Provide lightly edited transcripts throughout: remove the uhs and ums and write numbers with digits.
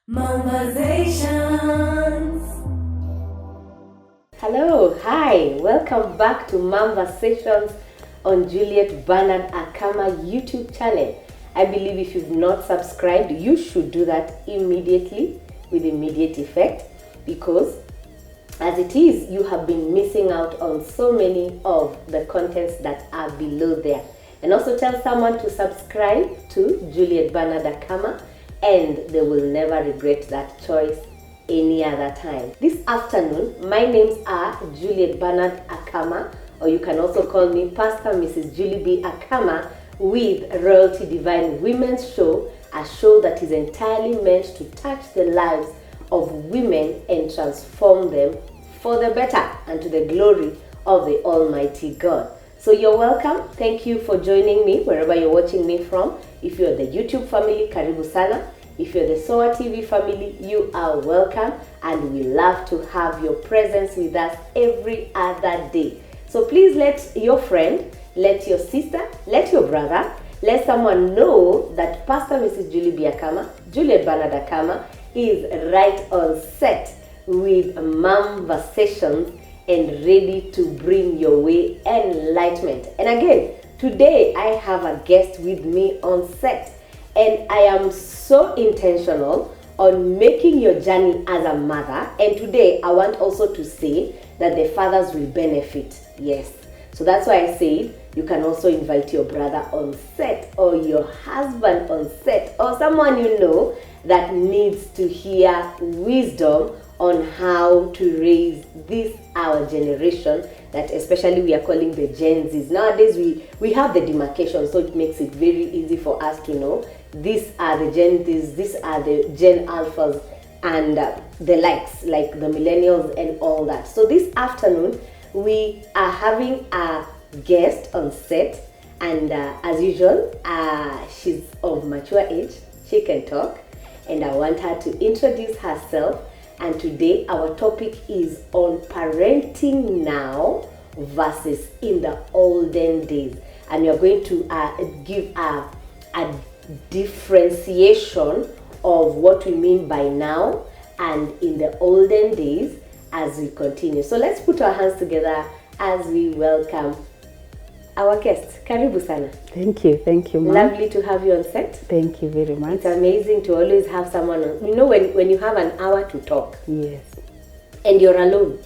MOMVERSATIONS. Hello, hi, welcome back to MOMVERSATIONS on Juliet Bernard Akama YouTube channel. I believe if you've not subscribed, you should do that immediately with immediate effect, because as it is, you have been missing out on so many of the contents that are below there. And also tell someone to subscribe to Juliet Bernard Akama, and they will never regret that choice any other time. This afternoon, my names are Juliet Bernard Akama, or you can also call me Pastor Mrs. Julie B. Akama, with Royalty Divine Women's Show, a show that is entirely meant to touch the lives of women and transform them for the better and to the glory of the Almighty God. So you're welcome. Thank you for joining me wherever you're watching me from. If you're the YouTube family, karibu sana. If you're the SOA TV family, you are welcome, and we love to have your presence with us every other day. So please let your friend, let your sister, let your brother, let someone know that Pastor Mrs. Julie B. Akama, Juliet Bernard Akama, is right on set with MOMVERSATIONS and ready to bring your way enlightenment. And again, today I have a guest with me on set, and I am so intentional on making your journey as a mother. And today I want also to say that the fathers will benefit. Yes. So that's why I said you can also invite your brother on set, or your husband on set, or someone you know that needs to hear wisdom on how to raise this our generation, that especially we are calling the Gen Zs. Nowadays we have the demarcation, so it makes it very easy for us to know these are the Gen Zs, these are the Gen Alphas, and the likes, like the millennials and all that. So this afternoon we are having a guest on set, and as usual, she's of mature age, she can talk, and I want her to introduce herself. And today our topic is on parenting now versus in the olden days, and we are going to give a differentiation of what we mean by now and in the olden days as we continue. So let's put our hands together as we welcome our guest. Karibu sana. Thank you, ma'am. Lovely to have you on set. Thank you very much. It's amazing to always have someone on. You know, when you have an hour to talk, yes, and you're alone,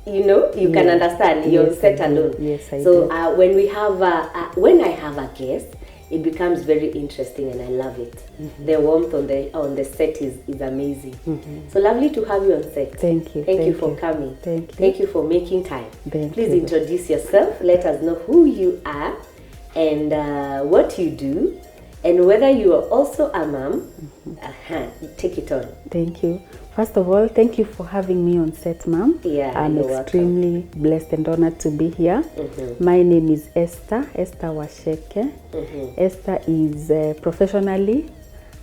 you know, you can understand, you're yes, set alone. Yes, I so do. When we have when I have a guest, it becomes very interesting, and I love it. Mm-hmm. The warmth on the set is amazing. Mm-hmm. So lovely to have you on set. Thank you. Thank you for coming. Thank you for making time. Please introduce yourself. Let us know who you are and what you do, and whether you are also a mom. Mm-hmm. Take it on. Thank you. First of all, thank you for having me on set, ma'am. Yeah, I'm extremely blessed and honored to be here. Mm-hmm. My name is Esther Waceke. Mm-hmm. Esther is professionally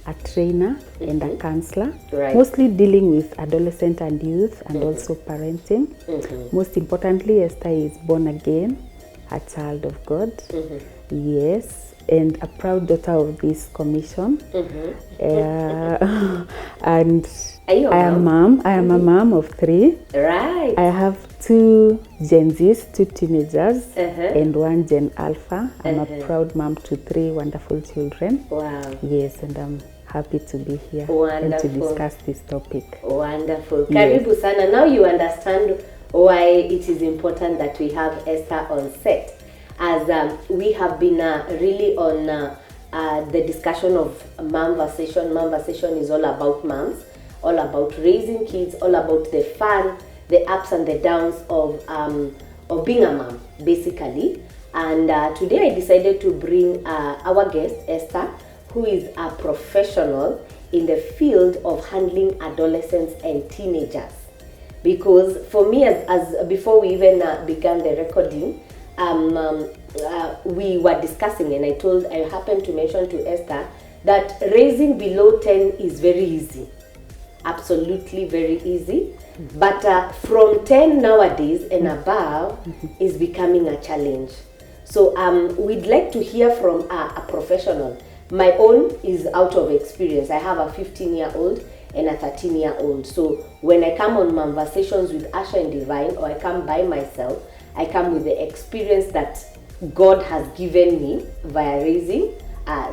a trainer, mm-hmm, and a counselor, right, mostly dealing with adolescent and youth, and mm-hmm, also parenting. Mm-hmm. Most importantly, Esther is born again, a child of God. Mm-hmm. Yes, and a proud daughter of this commission. Mm-hmm. And I am mm-hmm, a mom of 3. Right. I have 2 Gen Zs, 2 teenagers, uh-huh, and 1 Gen Alpha. I'm a proud mom to 3 wonderful children. Wow. Yes, and I'm happy to be here. Wonderful. And to discuss this topic. Wonderful. Yes. Karibu sana. Now you understand why it is important that we have Esther on set, as we have been really on the discussion of MOMVERSATION. MOMVERSATION is all about moms, all about raising kids, all about the fun, the ups and the downs of being a mom, basically. And today I decided to bring our guest, Esther, who is a professional in the field of handling adolescents and teenagers. Because for me, as before we even began the recording, we were discussing, and I happened to mention to Esther that raising below 10 is very easy. Absolutely very easy. Mm-hmm. But from 10 nowadays and above, mm-hmm, is becoming a challenge. So we'd like to hear from a professional my own is out of experience. I have a 15-year-old and a 13-year-old. So when I come on MOMVERSATIONS with Asha and Divine, or I come by myself, I come with the experience that God has given me via raising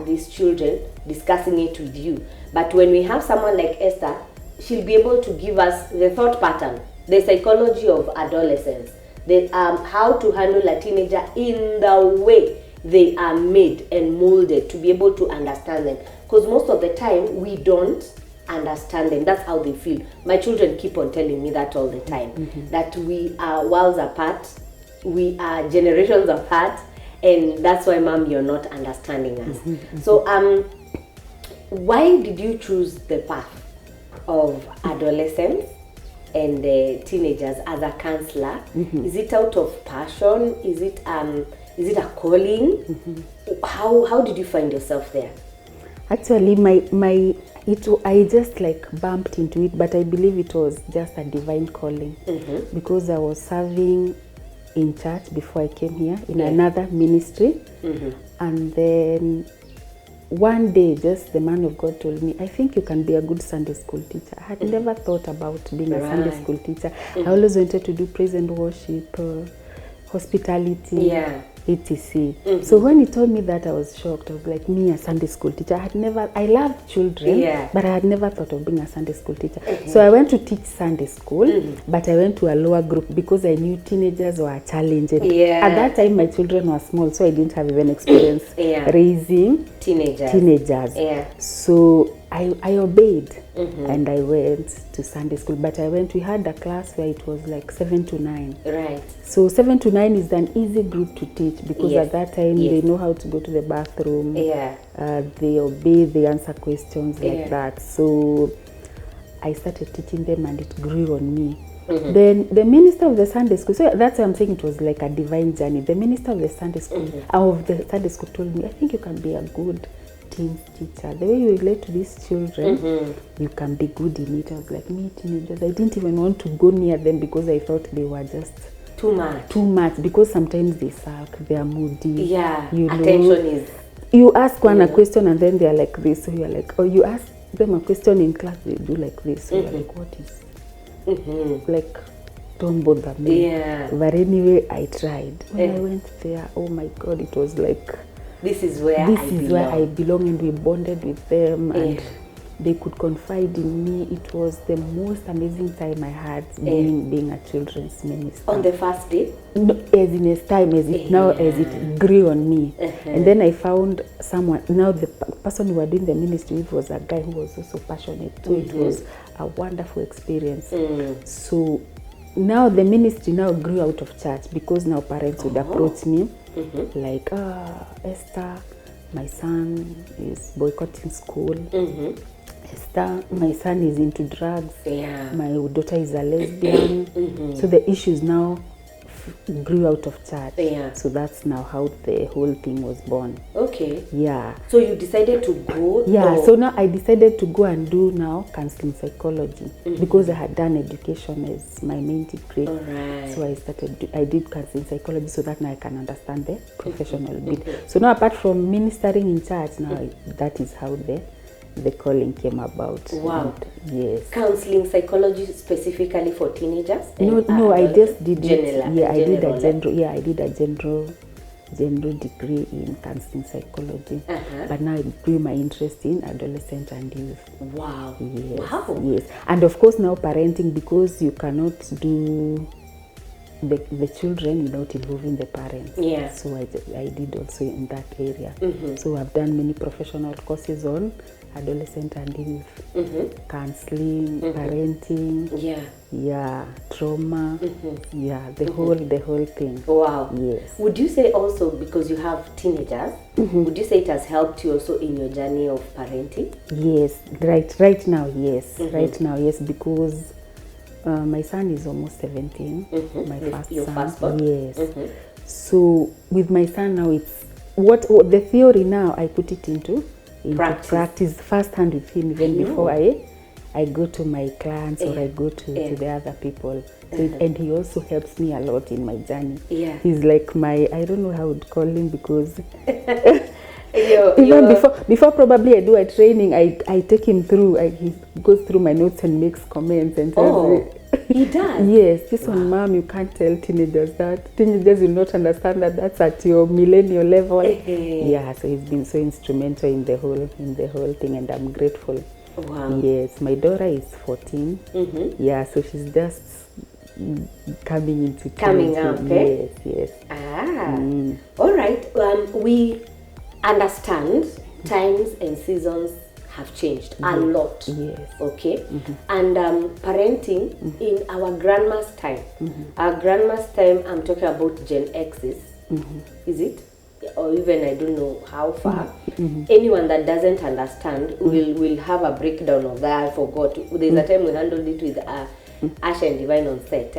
these children, discussing it with you. But when we have someone like Esther, she'll be able to give us the thought pattern, the psychology of adolescence, the, how to handle a teenager in the way they are made and molded, to be able to understand them. Because most of the time, we don't understand them. That's how they feel. My children keep on telling me that all the time, that we are worlds apart, we are generations apart, and that's why, Mom, you're not understanding us. So why did you choose the path of adolescents and teenagers as a counselor? Is it out of passion? Is it a calling? How did you find yourself there? Actually, I just like bumped into it, but I believe it was just a divine calling, because I was serving in church before I came here in another ministry, and then one day just the man of God told me, I think you can be a good Sunday school teacher. I had never thought about being a Sunday school teacher. I always wanted to do praise and worship, hospitality, etc. So when he told me that, I was shocked. I was like, me, a Sunday school teacher? I loved children, but I had never thought of being a Sunday school teacher. So I went to teach Sunday school, but I went to a lower group because I knew teenagers were challenged. At that time, my children were small, so I didn't have even experience raising teenagers. So I obeyed, and I went to Sunday school, but we had a class where it was like 7 to 9. Right. So 7 to 9 is an easy group to teach, because at that time they know how to go to the bathroom, they obey, they answer questions like that. So I started teaching them, and it grew on me. Then the minister of the Sunday school, so that's why I'm saying it was like a divine journey. The minister of the Sunday school, told me, I think you can be a good teens teacher. The way you relate to these children, you can be good in it. I was like, me, teenagers, I didn't even want to go near them because I thought they were just too much, because sometimes they sulk, they are moody. You attention is... You ask one a question and then they are like this, so you're like, or you ask them a question in class, they do like this, so you're like, what is... Like, don't bother me. But anyway, I tried. When I went there, oh my God, it was like... This is where I belong, and we bonded with them, and they could confide in me. It was the most amazing time I had being a children's minister. On the first day? No, as in as time, as it grew on me. And then I found someone, now the person who was doing the ministry with was a guy who was also passionate. So it was a wonderful experience. So now the ministry now grew out of church, because now parents would approach me like, Esther, my son is boycotting school. Esther, my son is into drugs. My daughter is a lesbian. So the issues now grew out of church. So that's now how the whole thing was born. So you decided to go? So now I decided to go and do now counseling psychology, because I had done education as my main degree. So I did counseling psychology, so that now I can understand the professional bit. So now, apart from ministering in church, now that is how the calling came about. Wow. And yes. Counseling psychology specifically for teenagers? No, I just did general. I did a general degree in counseling psychology. But now it grew my interest in adolescent and youth. Wow. Yes. And of course now parenting, because you cannot do the children without involving the parents. So I did also in that area. So I've done many professional courses on adolescent and youth, counseling, parenting, trauma, the whole thing. Wow. Yes. Would you say also, because you have teenagers, would you say it has helped you also in your journey of parenting? Yes, right now, yes. Right now, yes, because my son is almost 17, my first son. Yes. So with my son now, it's what the theory now, I put it into practice firsthand with him, even before I go to my clients or I go to the other people. So and he also helps me a lot in my journey. He's like my, I don't know how to call him, because Even before probably I do a training, I take him through. He goes through my notes and makes comments and tells me. He does? Yes, this one, Mom, you can't tell teenagers that. Teenagers will not understand that that's at your millennial level. Yeah, so he's been so instrumental in the whole thing, and I'm grateful. Wow. Yes, my daughter is 14. Yeah, so she's just coming out. Yes. All right. We understand times and seasons have changed a lot. Yes. Okay. And parenting in our grandma's time. Our grandma's time, I'm talking about Gen X's. Is it? Or even I don't know how far. Anyone that doesn't understand will have a breakdown of that. I forgot. There's a time we handled it with Ash and Divine on set.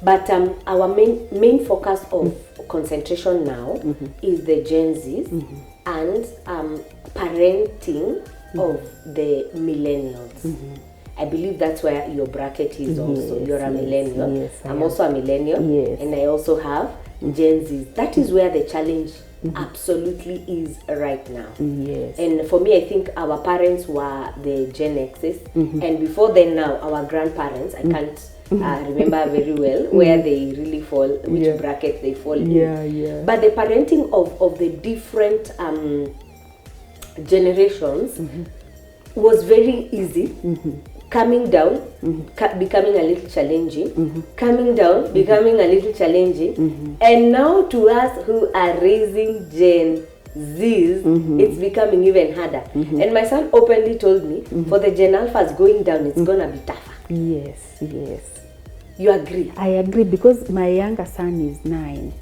But our main focus of concentration now is the Gen Zs and parenting of the millennials. I believe that's where your bracket is also. You're a millennial. Yes, I'm also a millennial. Yes. And I also have Gen Zs. That is where the challenge absolutely is right now. Yes. And for me, I think our parents were the Gen X's. And before then now, our grandparents, I can't remember very well where they really fall, which bracket they fall in. But the parenting of the different generations was very easy. Coming down, becoming a little challenging, coming down, becoming a little challenging, and now to us who are raising Gen Zs, it's becoming even harder. And my son openly told me, for the Gen Alphas going down, it's gonna be tougher. Yes. You agree? I agree, because my younger son is 9,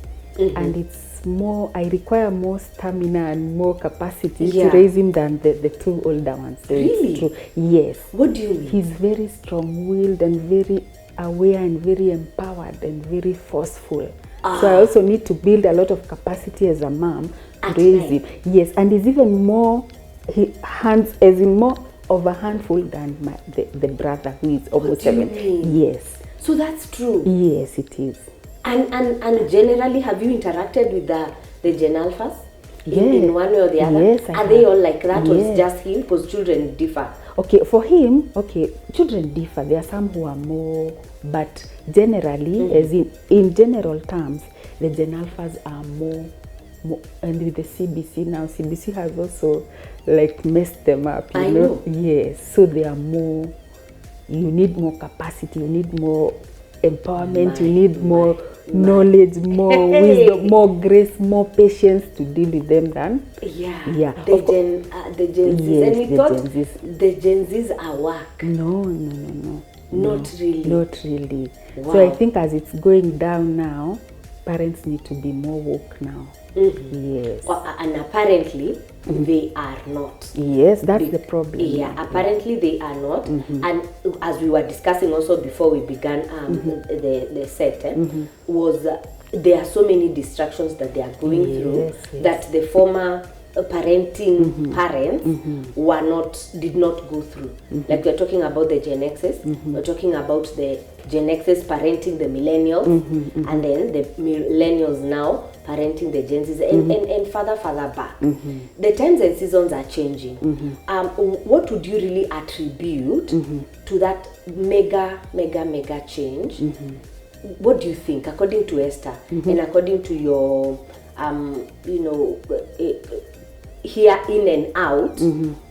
and it's more, I require more stamina and more capacity to raise him than the two older ones. So really? It's true. Yes. What do you mean? He's very strong-willed and very aware and very empowered and very forceful. So I also need to build a lot of capacity as a mom to raise him. Yes, and he's even more, more of a handful than the brother who is almost 7. Yes. So that's true? Yes, it is. And generally, have you interacted with the Gen Alphas in one way or the other? Yes, Are they all like that, or it's just him? Because children differ. Okay, for him, children differ. There are some who are more, but generally, as in general terms, the Gen Alphas are more, and with the CBC now, CBC has also like messed them up. You know? Yes, so they are more. You need more capacity. You need more empowerment. You need more knowledge, more wisdom, more grace, more patience to deal with them than the Gen Zs. Yes, and we thought the Gen Zs are work. No. Not really. Not really. Wow. So I think as it's going down now, parents need to be more woke now. Yes. And apparently they are not. Yes, that's the problem. Yeah, apparently they are not. And as we were discussing also before we began the set, was there are so many distractions that they are going through that the former parenting parents did not go through. Like we're talking about the Gen X's, we're talking about the Gen X's parenting the millennials, and then the millennials now parenting the Gen Z's, and further back. The times and seasons are changing. What would you really attribute to that mega change? What do you think, according to Esther, and according to your here in and out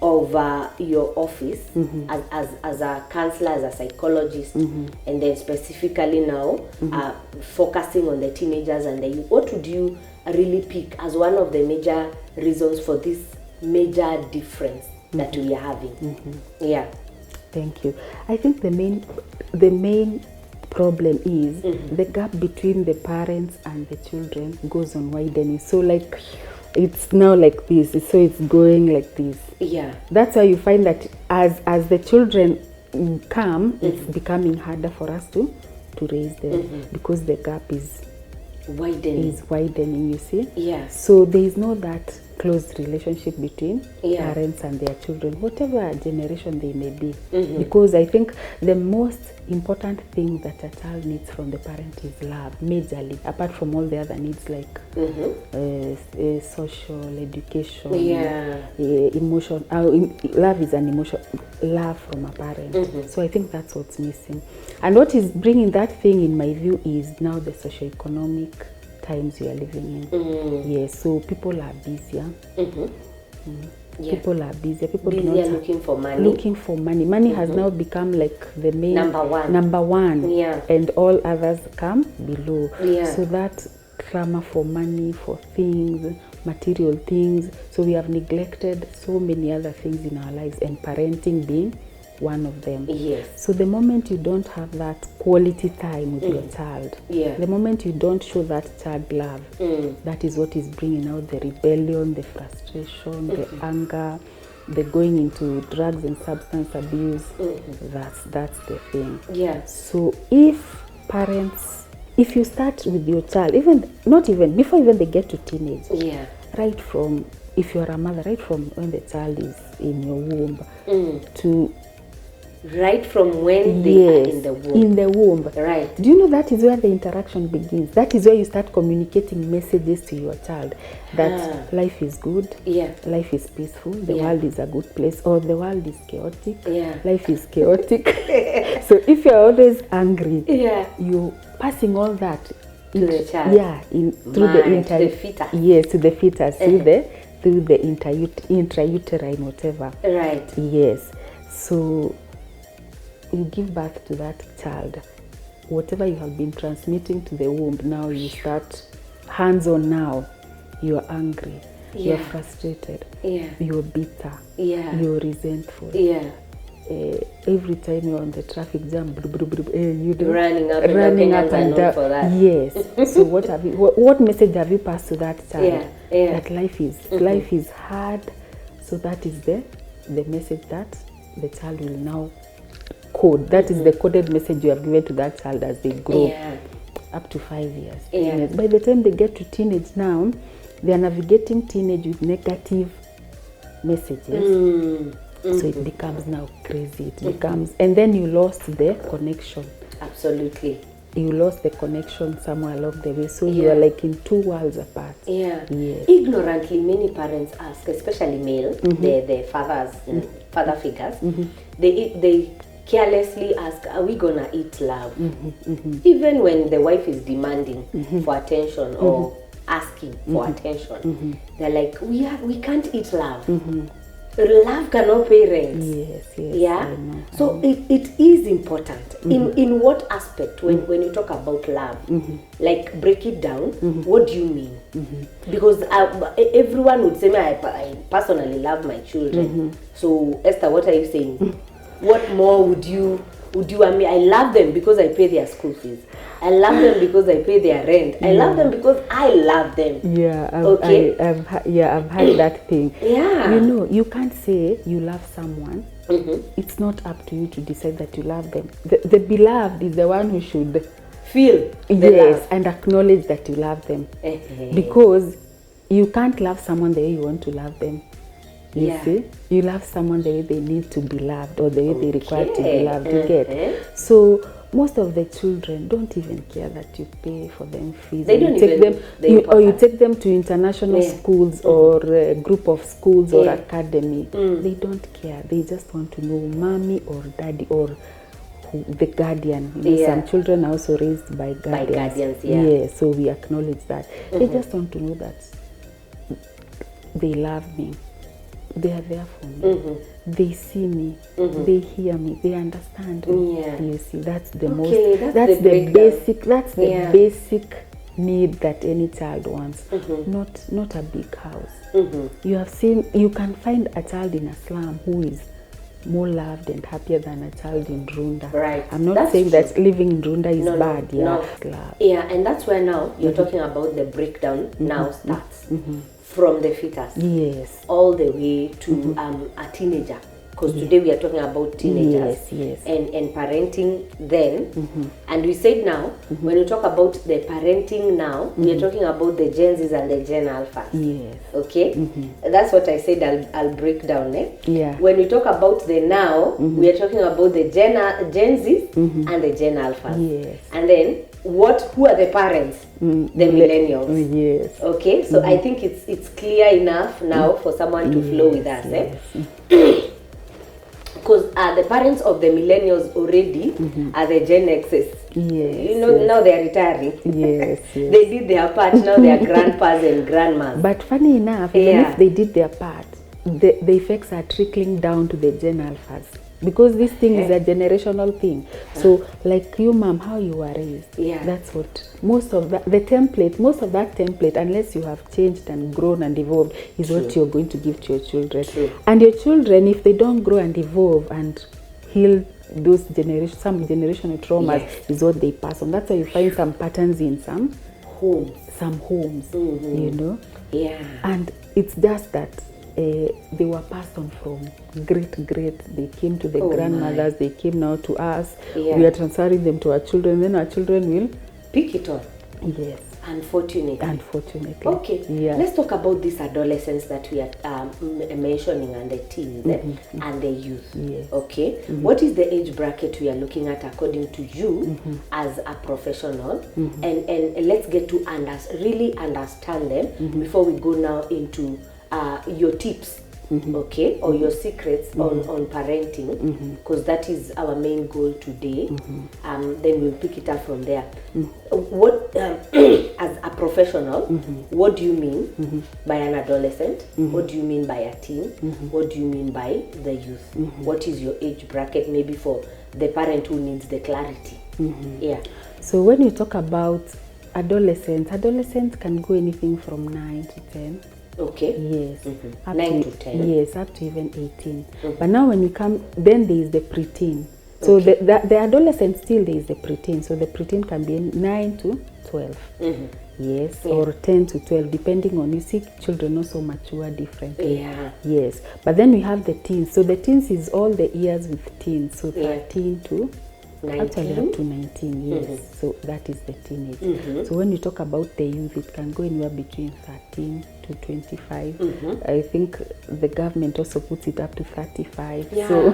of your office as a counselor, as a psychologist, and then specifically now focusing on the teenagers and the youth? What would you really pick as one of the major reasons for this major difference that we are having? Yeah. Thank you. I think the main problem is the gap between the parents and the children goes on widening. So like it's now like this, so it's going like this. Yeah. That's why you find that as the children come, it's becoming harder for us to raise them because the gap is widening, you see. Yeah. So there is no that close relationship between parents and their children, whatever generation they may be. Because I think the most important thing that a child needs from the parent is love, majorly, apart from all the other needs like social, education, emotion. Love is an emotion, love from a parent. So I think that's what's missing. And what is bringing that thing, in my view, is now the socioeconomic times we are living in. Yes, so people are busier. People are busier. People busier looking for money. Looking for money. Money has now become like the main number one. Yeah. And all others come below. Yeah. So that clamor for money, for things, material things. So we have neglected so many other things in our lives, and parenting being one of them. Yes. So the moment you don't have that quality time with your child, the moment you don't show that child love, that is what is bringing out the rebellion, the frustration, the anger, the going into drugs and substance abuse. That's the thing. Yeah. So if parents, if you start with your child, not even before they get to teenage, right from, if you are a mother, right from when the child is in your womb to right from when they are in the womb. In the womb. Right. Do you know that is where the interaction begins? That is where you start communicating messages to your child that life is good, life is peaceful, the world is a good place, or the world is chaotic, life is chaotic. So if you're always angry, you're passing all that to the child. Through the fetus. Yes, to the fetus, through the intrauterine, whatever. Right. Yes. So you give birth to that child, whatever you have been transmitting to the womb, now you start hands-on. Now you are angry, you're frustrated, you're bitter, you're resentful. Every time you're on the traffic jam, running up and down for that. Yes. So what message have you passed to that child? That life is hard. So that is the message that the child will now code. That is the coded message you have given to that child as they grow up to 5 years. By the time they get to teenage now, they are navigating teenage with negative messages. So it becomes now crazy. It becomes, and then you lost the connection. Absolutely. You lost the connection somewhere along the way. So you are like in two worlds apart. Yes. Ignorantly, many parents ask, especially male, the fathers, father figures, they carelessly ask, are we gonna eat love? Even when the wife is demanding for attention or asking for attention, they're like, we can't eat love. Love cannot pay rent. So it is important. In what aspect, when you talk about love, like break it down, what do you mean? Because everyone would say, I personally love my children. So Esther, what are you saying? What more would you I mean, I love them because I pay their school fees. I love them because I pay their rent. I love them because I love them. I've had that thing. You know, you can't say you love someone. It's not up to you to decide that you love them. The beloved is the one who should feel love and acknowledge that you love them. Because you can't love someone the way you want to love them. You see, you love someone the way they need to be loved, or the way they require to be loved. You get. So most of the children don't even care that you pay for them fees. They don't take them, or you take them to international schools or a group of schools or academy. They don't care. They just want to know mommy or daddy or the guardian. You know, some children are also raised by guardians. So we acknowledge that. They just want to know that they love me. They are there for me. They see me. They hear me. They understand me. You see, that's the that's the basic need that any child wants. Not a big house. You can find a child in a slum who is more loved and happier than a child in Runda. Right. I'm not saying that living in Runda is bad. And that's where now you're talking about the breakdown now starts. From the fetus, all the way to a teenager. because today we are talking about teenagers and parenting then. And we said now, when we talk about the parenting now, we are talking about the Gen Zs and the Gen Alphas. Yes. Okay? That's what I said I'll break down. Yeah. When we talk about the now, we are talking about the Gen Zs and the Gen Alphas. Yes. And then who are the parents? The millennials. Yes. Okay, so I think it's clear enough now for someone to flow with us. Because the parents of the millennials already are the Gen Xs. Yes. You know, now they are retiring. Yes. They did their part, now they are grandpas and grandmas. But funny enough, even if they did their part, the effects are trickling down to the Gen Alphas. Because this thing is a generational thing. So, like you, mom, how you were raised, that's what most of that template, unless you have changed and grown and evolved, is what you're going to give to your children. And your children, if they don't grow and evolve and heal those some generational traumas, is what they pass on. That's why you find some patterns in some homes, you know. Yeah. And it's just that they were passed on from great. They came to the grandmothers, they came now to us. We are transferring them to our children, then our children will pick it up. Yes. Unfortunately. Okay. Yeah. Let's talk about this adolescence that we are mentioning, and the teens and the youth. Yes. Okay. What is the age bracket we are looking at according to you as a professional? And let's get to really understand them before we go now into your tips, okay, or your secrets on parenting, because that is our main goal today. Then we'll pick it up from there. What, as a professional, what do you mean by an adolescent? What do you mean by a teen? What do you mean by the youth? What is your age bracket, maybe for the parent who needs the clarity? Yeah. So when you talk about adolescents can go anything from 9 to 10. Okay. Yes. 9 to 10. Yes, up to even 18. But now when you come, then there is the preteen. So the adolescent still there is the preteen. So the preteen can be 9 to 12. Yes, or 10 to 12, depending on, you see, children also mature differently. Yeah. Yes. But then we have the teens. So the teens is all the years with teens. So 13 to 19? Actually up to 19, yes. So that is the teenage. So when you talk about the youth, it can go anywhere between 13 to 25. I think the government also puts it up to 35. Yeah. So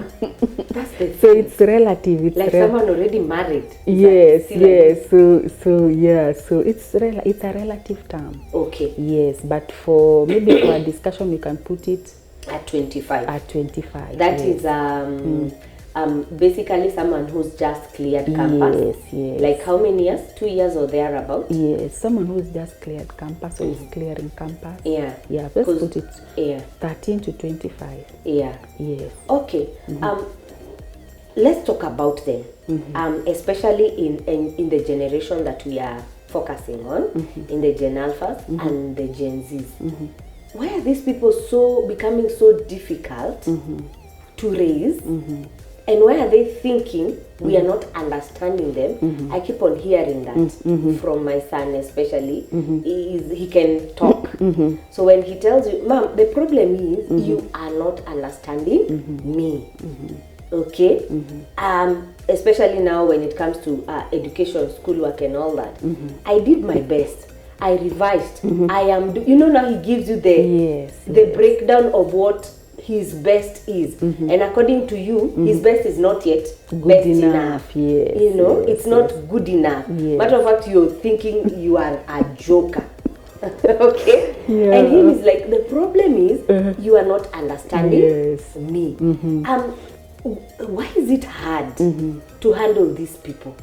that's the thing. So it's relative. It's like someone already married. Yes. So it's a relative term. Okay. Yes, but for maybe for a discussion, we can put it at 25. At 25. That is basically someone who's just cleared campus. Yes. Like how many years? 2 years or thereabout? Yes, someone who's just cleared campus or is clearing campus. Yeah. Yeah, let's put it 13 to 25. Yeah. Yes. Okay. Let's talk about them. Especially in the generation that we are focusing on, in the Gen Alphas and the Gen Zs. Why are these people becoming so difficult to raise? And why are they thinking we are not understanding them? I keep on hearing that from my son especially. He can talk. So when he tells you, Mom, the problem is you are not understanding me. Okay? Especially now when it comes to education, schoolwork and all that. I did my best. I revised. I am, now he gives you the breakdown of what his best is, and according to you, his best is not yet good enough. Yes, it's not good enough. Matter of fact, you're thinking you are a joker. Okay? Yeah. And him is like, the problem is you are not understanding me. Why is it hard to handle these people?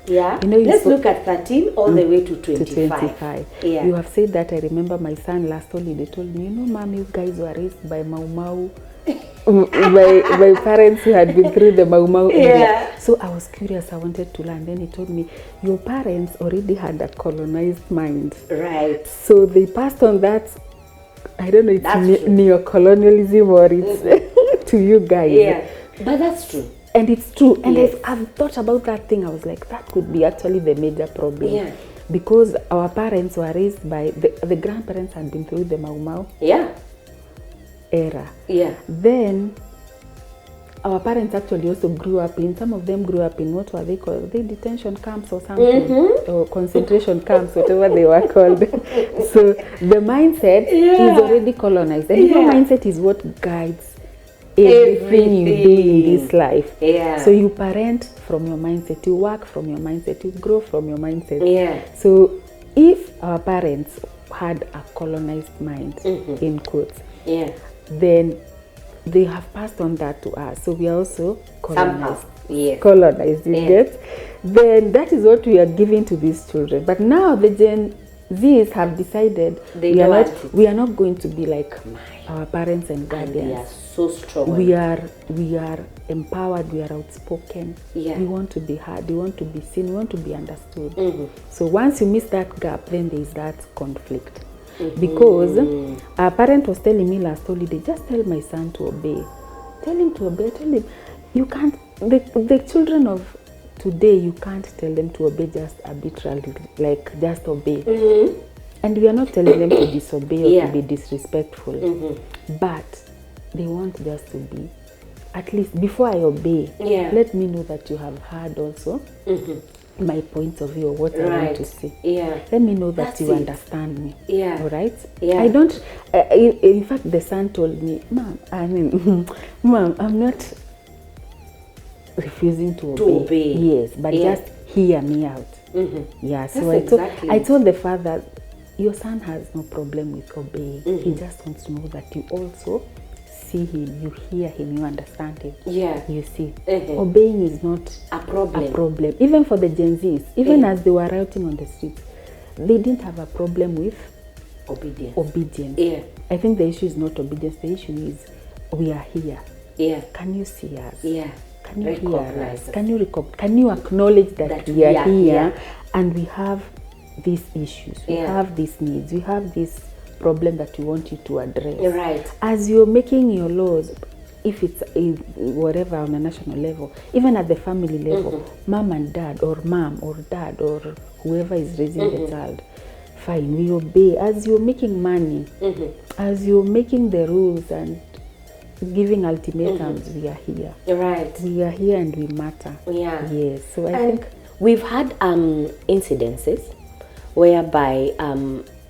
Yeah, let's look at 13 all the way to 25. Yeah. You have said that. I remember my son last holiday told me, Mom, you guys were raised by Mau Mau. my parents who had been through the Mau Mau area. So I was curious, I wanted to learn. Then he told me, your parents already had a colonized mind. Right. So they passed on that, I don't know, it's neocolonialism or it's to you guys. Yeah, but that's true. And it's true. And I've thought about that thing. I was like, that could be actually the major problem. Yeah. Because our parents were raised by, the grandparents had been through the Mau Mau era. Yeah. Then our parents actually also grew up in, some of them grew up in, what were they called? The detention camps or something, or concentration camps, whatever they were called. So the mindset is already colonized. And your mindset is what guides everything you do in this life. So you parent from your mindset, you work from your mindset, you grow from your mindset. So if our parents had a colonized mind, in quotes, then they have passed on that to us. So we are also colonized. Colonized, you get? Then that is what we are giving to these children. But now the Gen Zs have decided we are not going to be like our parents and guardians. They are so strong. We are empowered, we are outspoken. We want to be heard, we want to be seen, we want to be understood. So once you miss that gap, then there is that conflict. Because a parent was telling me last holiday, just tell my son to obey. Tell him to obey. Tell him, you can't, the children of today, you can't tell them to obey just arbitrarily, like just obey. And we are not telling them to disobey or to be disrespectful. But they want just to be, at least before I obey, let me know that you have heard also my point of view or what I want to say. Let me know that you understand me. All right? I don't, in fact, the son told me, Mom, Mom, I'm not refusing to obey. Yes, but just hear me out. So I told the father, your son has no problem with obeying. He just wants to know that you also see him, you hear him, you understand him. You see, obeying is not a problem. Even for the Gen Zs, even as they were routing on the streets, they didn't have a problem with obedience. I think the issue is not obedience. The issue is we are here. Can you see us? Can you hear us? Can you acknowledge that we are here and we have these issues, we have these needs, we have this problem that we want you to address. As you're making your laws, if it's whatever on a national level, even at the family level, mom and dad, or mom or dad, or whoever is raising the child, fine, we obey. As you're making money, as you're making the rules and giving ultimatums, we are here. We are here and we matter. Yes. So I think we've had incidences whereby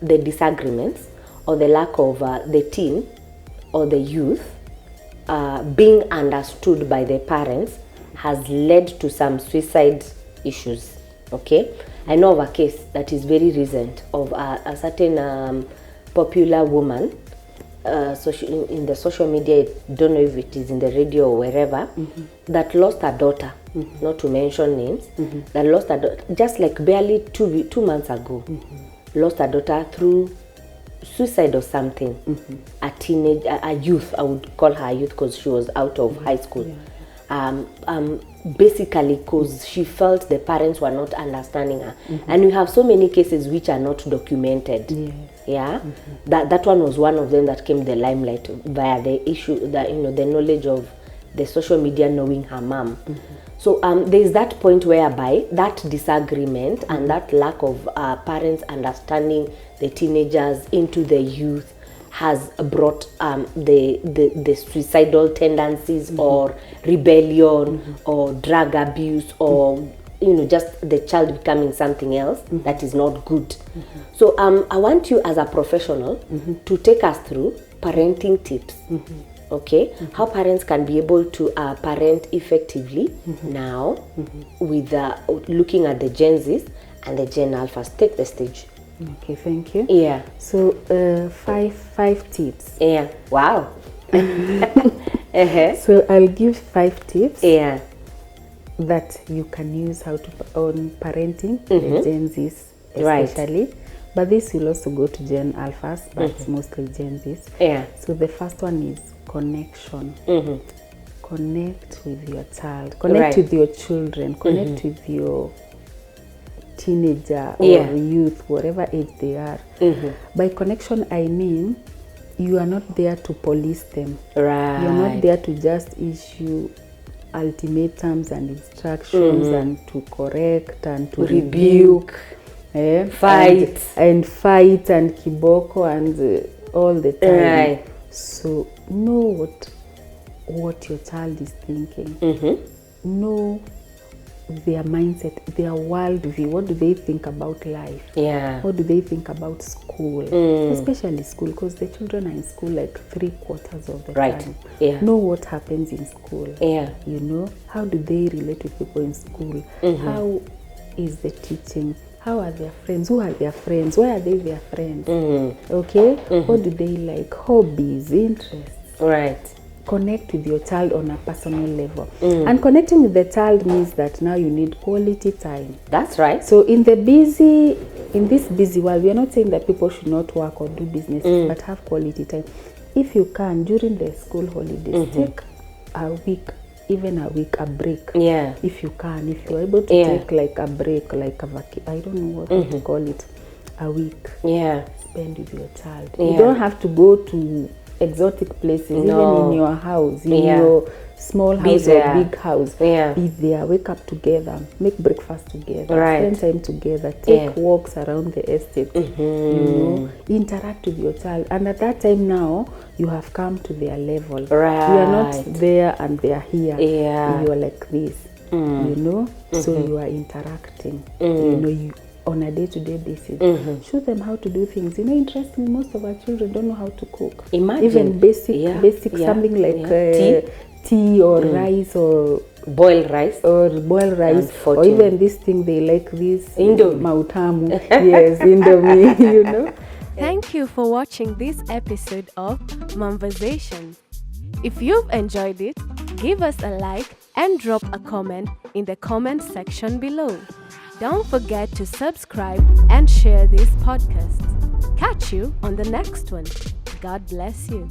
the disagreements or the lack of the teen or the youth being understood by the parents has led to some suicide issues. Okay, I know of a case that is very recent of a certain popular woman, in the social media, I don't know if it is in the radio or wherever, that lost her daughter, not to mention names, that lost her daughter just like barely 2 months ago, lost her daughter through suicide or something. A teenage, a youth, I would call her a youth because she was out of high school. Basically because she felt the parents were not understanding her. And we have so many cases which are not documented. That one was one of them that came to the limelight via the issue that, the knowledge of the social media knowing her mom. So there is that point whereby that disagreement and that lack of parents understanding the teenagers into the youth has brought the suicidal tendencies or rebellion or drug abuse or just the child becoming something else that is not good. So I want you as a professional to take us through parenting tips. Okay, how parents can be able to parent effectively now with looking at the Gen Zs and the Gen Alphas. Take the stage. Okay, thank you. So 5 tips. Wow. So I'll give 5 tips that you can use on parenting the Gen Zs especially. But this will also go to Gen Alphas, but mostly Gen Zs. So the first one is connection. Connect with your child, connect with your children, connect with your teenager or youth, whatever age they are. By connection, I mean you are not there to police them. You're not there to just issue ultimatums and instructions and to correct and to rebuke, fight and kiboko and all the time. So know what your child is thinking. Know their mindset, their worldview. What do they think about life? Yeah. What do they think about school? Especially school, because the children are in school like 3/4 of the time. Yeah. Know what happens in school. Yeah. You know, how do they relate with people in school? How is the teaching? How are their friends? Who are their friends? Why are they their friends? Okay? What do they like? Hobbies, interests. Right. Connect with your child on a personal level. And connecting with the child means that now you need quality time. That's right. So in this busy world, we are not saying that people should not work or do business, but have quality time. If you can, during the school holidays, take a week, even a week, a break. Yeah. If you can, if you're able to take like a break, like a vacation, I don't know what to call it, a week. Yeah. Spend with your child. You don't have to go to exotic places, even in your house, in your small house or big house. Be there, wake up together, make breakfast together, spend time together, take walks around the estate, you know, interact with your child. And at that time now, you have come to their level. You are not there and they are here. You are like this, you know, so you are interacting, you know, on a day-to-day basis. Show them how to do things. You know, interestingly, most of our children don't know how to cook. Imagine. Even basic something like tea or rice or boiled rice. Or even this thing they like, this mautamu. Yes, Indomie, you know. Thank you for watching this episode of MOMVERSATIONS. If you've enjoyed it, give us a like and drop a comment in the comment section below. Don't forget to subscribe and share this podcast. Catch you on the next one. God bless you.